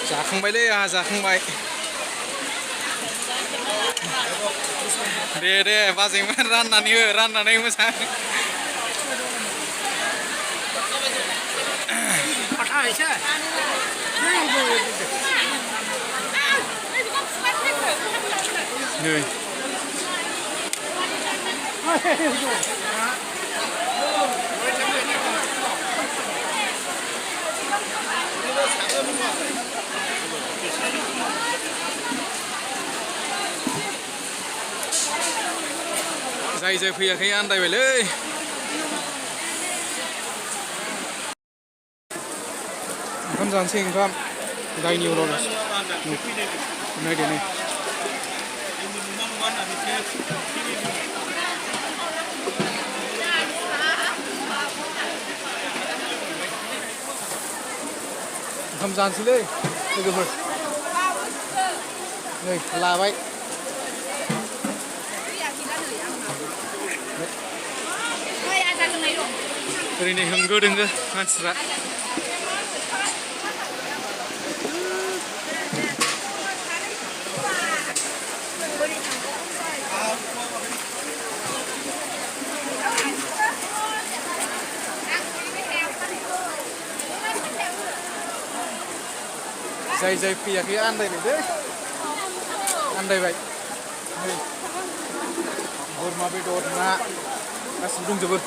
जाखांबायलै आंहा जाखांबाय दे बाजैमोन राननानै मोजां नै जाय फैयाखै आन्दायबायलै ओंखाम जानोसै ओंखाम दाइनि उनाव नायदो नै ओंखाम जानोसैलै लोगोफोर नै लाबाय ओरैनो होंगो दोंगो मानसिफ्रा जाय फैयाखै आन्दायबाय नै बोरमा बेदर ना गासिबो दंजोबो